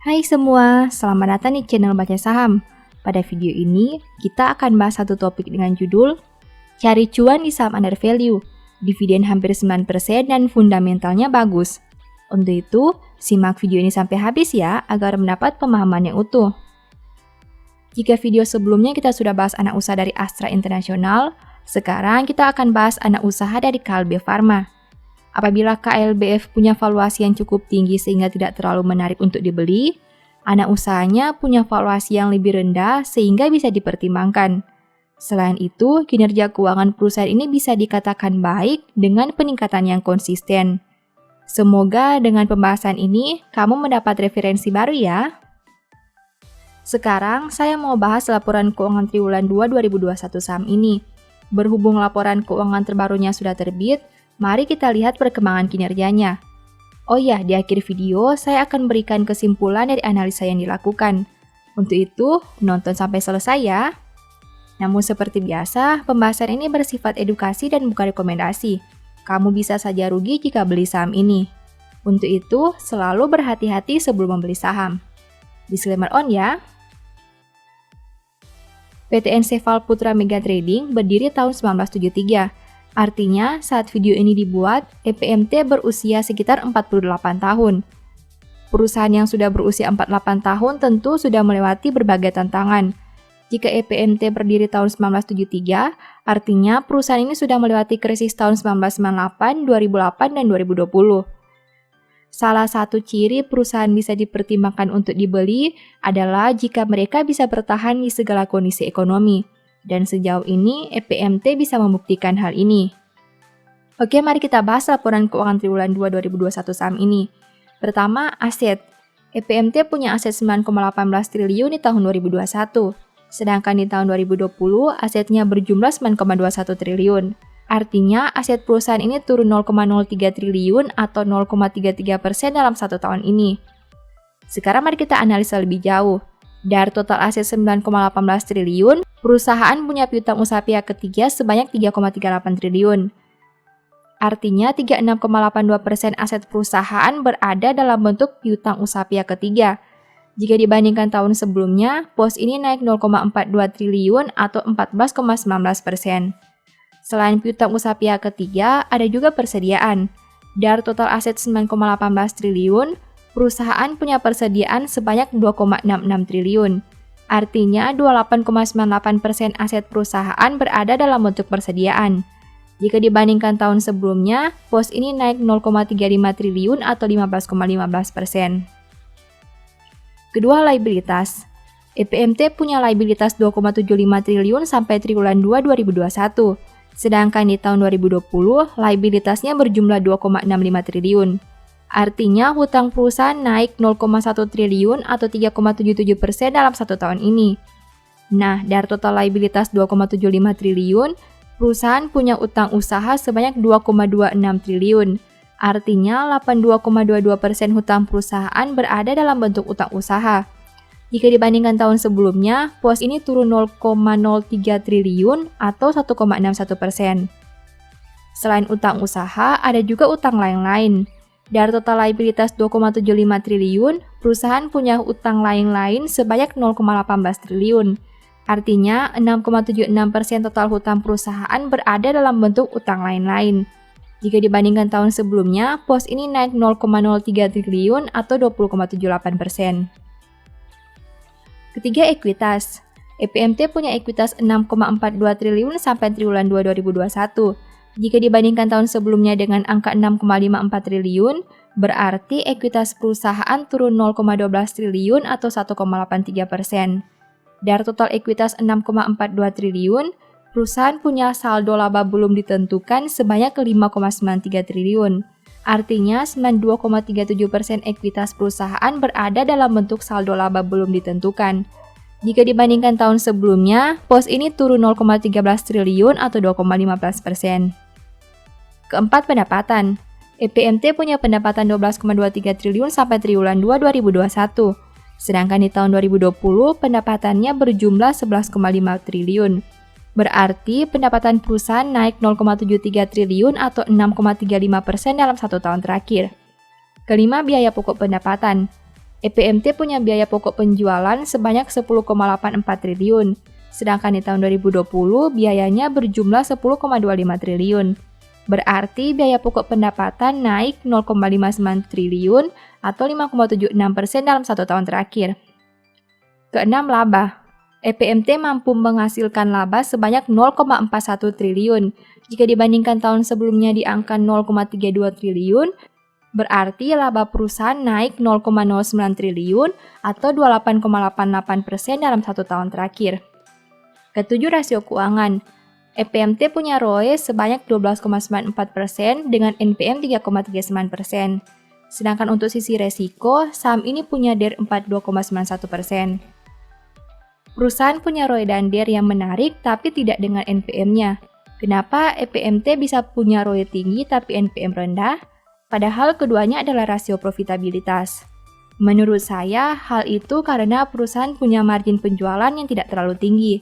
Hai semua, selamat datang di channel Baca Saham. Pada video ini, kita akan bahas satu topik dengan judul Cari cuan di saham under value, dividen hampir 9% dan fundamentalnya bagus. Untuk itu, simak video ini sampai habis ya, agar mendapat pemahaman yang utuh. Jika video sebelumnya kita sudah bahas anak usaha dari Astra International, sekarang kita akan bahas anak usaha dari KLB Pharma. Apabila KLBF punya valuasi yang cukup tinggi sehingga tidak terlalu menarik untuk dibeli, anak usahanya punya valuasi yang lebih rendah sehingga bisa dipertimbangkan. Selain itu, kinerja keuangan perusahaan ini bisa dikatakan baik dengan peningkatan yang konsisten. Semoga dengan pembahasan ini, kamu mendapat referensi baru ya. Sekarang, saya mau bahas laporan keuangan triwulan 2 2021 saham ini. Berhubung laporan keuangan terbarunya sudah terbit, mari kita lihat perkembangan kinerjanya. Oh ya, di akhir video saya akan berikan kesimpulan dari analisa yang dilakukan. Untuk itu, nonton sampai selesai ya. Namun seperti biasa, pembahasan ini bersifat edukasi dan bukan rekomendasi. Kamu bisa saja rugi jika beli saham ini. Untuk itu, selalu berhati-hati sebelum membeli saham. Disclaimer on ya. PT Enseval Putra Mega Trading berdiri tahun 1973. Artinya, saat video ini dibuat, EPMT berusia sekitar 48 tahun. Perusahaan yang sudah berusia 48 tahun tentu sudah melewati berbagai tantangan. Jika EPMT berdiri tahun 1973, artinya perusahaan ini sudah melewati krisis tahun 1998, 2008, dan 2020. Salah satu ciri perusahaan bisa dipertimbangkan untuk dibeli adalah jika mereka bisa bertahan di segala kondisi ekonomi. Dan sejauh ini, EPMT bisa membuktikan hal ini. Oke, mari kita bahas laporan keuangan triwulan 2 2021 saham ini. Pertama, aset. EPMT punya aset 9,18 triliun di tahun 2021. Sedangkan di tahun 2020, asetnya berjumlah 9,21 triliun. Artinya, aset perusahaan ini turun 0,03 triliun atau 0,33% dalam satu tahun ini. Sekarang mari kita analisa lebih jauh. Dari total aset 9,18 triliun, perusahaan punya piutang usaha pihak ketiga sebanyak 3,38 triliun. Artinya 36,82% aset perusahaan berada dalam bentuk piutang usaha pihak ketiga. Jika dibandingkan tahun sebelumnya, pos ini naik 0,42 triliun atau 14,19%. Selain piutang usaha pihak ketiga, ada juga persediaan. Dari total aset 9,18 triliun, perusahaan punya persediaan sebanyak 2,66 triliun. Artinya 28,98% aset perusahaan berada dalam bentuk persediaan. Jika dibandingkan tahun sebelumnya, pos ini naik 0,35 triliun atau 15,15%. Kedua, liabilitas. EPMT punya liabilitas 2,75 triliun sampai triwulan 2 2021. Sedangkan di tahun 2020, liabilitasnya berjumlah 2,65 triliun. Artinya, hutang perusahaan naik 0,1 triliun atau 3,77% dalam satu tahun ini. Nah, dari total liabilitas 2,75 triliun, perusahaan punya utang usaha sebanyak 2,26 triliun. Artinya, 82,22% hutang perusahaan berada dalam bentuk utang usaha. Jika dibandingkan tahun sebelumnya, pos ini turun 0,03 triliun atau 1,61%. Selain utang usaha, ada juga utang lain-lain. Dari total liabilitas 2,75 triliun, perusahaan punya utang lain-lain sebanyak 0,18 triliun. Artinya, 6,76% total hutang perusahaan berada dalam bentuk utang lain-lain. Jika dibandingkan tahun sebelumnya, pos ini naik 0,03 triliun atau 20,78%. Ketiga, ekuitas. EPMT punya ekuitas 6,42 triliun sampai triwulan 2 2021. Jika dibandingkan tahun sebelumnya dengan angka 6,54 triliun, berarti ekuitas perusahaan turun 0,12 triliun atau 1,83%. Dari total ekuitas 6,42 triliun, perusahaan punya saldo laba belum ditentukan sebanyak 5,93 triliun. Artinya, 92,37% ekuitas perusahaan berada dalam bentuk saldo laba belum ditentukan. Jika dibandingkan tahun sebelumnya, pos ini turun 0,13 triliun atau 2,15%. Keempat, pendapatan. EPMT punya pendapatan 12,23 triliun sampai triwulan 2 2021. Sedangkan di tahun 2020, pendapatannya berjumlah 11,5 triliun. Berarti pendapatan perusahaan naik 0,73 triliun atau 6,35% dalam satu tahun terakhir. Kelima, biaya pokok pendapatan. EPMT punya biaya pokok penjualan sebanyak 10,84 triliun, sedangkan di tahun 2020 biayanya berjumlah 10,25 triliun. Berarti biaya pokok pendapatan naik 0,59 triliun atau 5,76% dalam 1 tahun terakhir. Keenam, laba. EPMT mampu menghasilkan laba sebanyak 0,41 triliun. Jika dibandingkan tahun sebelumnya di angka 0,32 triliun, berarti laba perusahaan naik 0,09 triliun atau 28,88% dalam 1 tahun terakhir. Ketujuh, rasio keuangan. EPMT punya ROE sebanyak 12,94% dengan NPM 3,39%. Sedangkan untuk sisi resiko, saham ini punya DER 42,91%. Perusahaan punya ROE dan DER yang menarik tapi tidak dengan NPM-nya. Kenapa EPMT bisa punya ROE tinggi tapi NPM rendah? Padahal keduanya adalah rasio profitabilitas. Menurut saya, hal itu karena perusahaan punya margin penjualan yang tidak terlalu tinggi.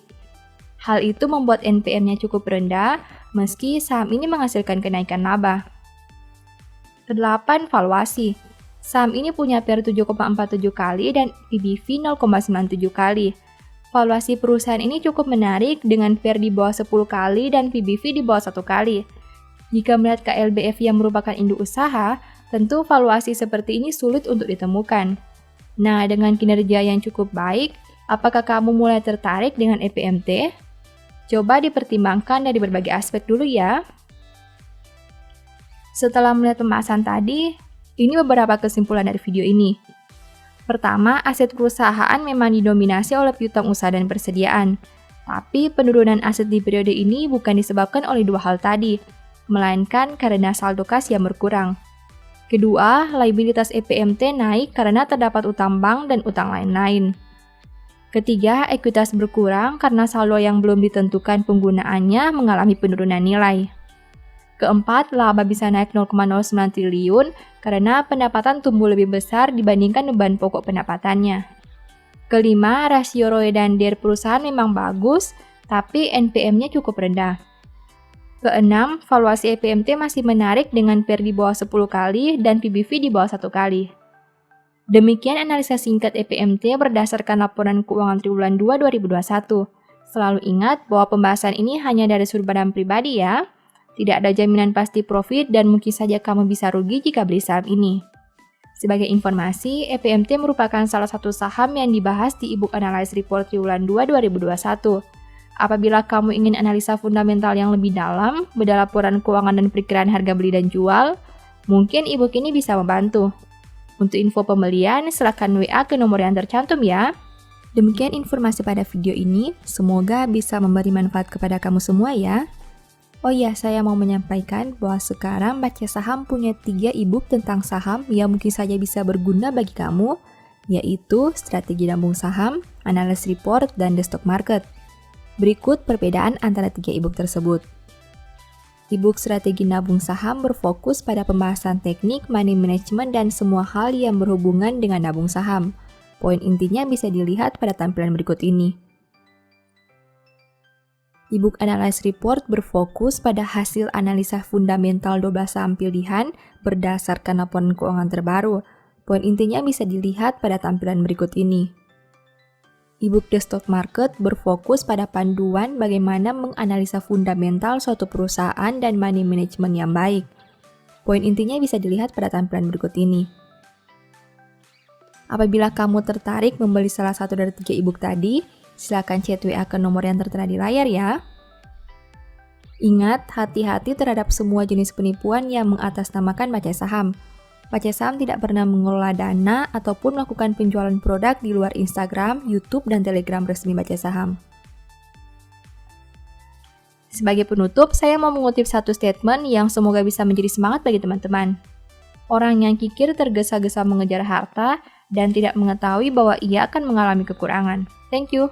Hal itu membuat NPM-nya cukup rendah, meski saham ini menghasilkan kenaikan laba. Kedelapan, valuasi. Saham ini punya PER 7,47 kali dan PBV 0,97 kali. Valuasi perusahaan ini cukup menarik dengan PER di bawah 10 kali dan PBV di bawah 1 kali. Jika melihat KLBF yang merupakan induk usaha, tentu valuasi seperti ini sulit untuk ditemukan. Nah, dengan kinerja yang cukup baik, apakah kamu mulai tertarik dengan EPMT? Coba dipertimbangkan dari berbagai aspek dulu ya. Setelah melihat pembahasan tadi, ini beberapa kesimpulan dari video ini. Pertama, aset perusahaan memang didominasi oleh piutang usaha dan persediaan. Tapi penurunan aset di periode ini bukan disebabkan oleh dua hal tadi, melainkan karena saldo kas yang berkurang. Kedua, liabilitas EPMT naik karena terdapat utang bank dan utang lain-lain. Ketiga, ekuitas berkurang karena saldo yang belum ditentukan penggunaannya mengalami penurunan nilai. Keempat, laba bisa naik 0,09 triliun karena pendapatan tumbuh lebih besar dibandingkan beban pokok pendapatannya. Kelima, rasio ROE dan DER perusahaan memang bagus, tapi NPM-nya cukup rendah. Keenam, valuasi EPMT masih menarik dengan PER di bawah 10 kali dan PBV di bawah 1 kali. Demikian analisa singkat EPMT berdasarkan laporan keuangan triwulan 2 2021. Selalu ingat bahwa pembahasan ini hanya dari sudut pandang pribadi ya. Tidak ada jaminan pasti profit dan mungkin saja kamu bisa rugi jika beli saham ini. Sebagai informasi, EPMT merupakan salah satu saham yang dibahas di e-book Analysis Report triwulan 2 2021. Apabila kamu ingin analisa fundamental yang lebih dalam, beda laporan keuangan dan perkiraan harga beli dan jual, mungkin e-book ini bisa membantu. Untuk info pembelian, silakan WA ke nomor yang tercantum ya. Demikian informasi pada video ini, semoga bisa memberi manfaat kepada kamu semua ya. Oh iya, saya mau menyampaikan bahwa sekarang Baca Saham punya 3 e-book tentang saham yang mungkin saja bisa berguna bagi kamu, yaitu Strategi Nabung Saham, Analysis Report, dan The Stock Market. Berikut perbedaan antara 3 e-book tersebut. E-book Strategi Nabung Saham berfokus pada pembahasan teknik, money management, dan semua hal yang berhubungan dengan nabung saham. Poin intinya bisa dilihat pada tampilan berikut ini. E-book Analysis Report berfokus pada hasil analisa fundamental 12 saham pilihan berdasarkan laporan keuangan terbaru. Poin intinya bisa dilihat pada tampilan berikut ini. E-book The Stock Market berfokus pada panduan bagaimana menganalisa fundamental suatu perusahaan dan money management yang baik. Poin intinya bisa dilihat pada tampilan berikut ini. Apabila kamu tertarik membeli salah satu dari 3 e-book tadi, silakan chat WA ke nomor yang tertera di layar ya. Ingat, hati-hati terhadap semua jenis penipuan yang mengatasnamakan baca saham. Baca Saham tidak pernah mengelola dana ataupun melakukan penjualan produk di luar Instagram, YouTube, dan Telegram resmi Baca Saham. Sebagai penutup, saya mau mengutip satu statement yang semoga bisa menjadi semangat bagi teman-teman. Orang yang kikir tergesa-gesa mengejar harta dan tidak mengetahui bahwa ia akan mengalami kekurangan. Thank you.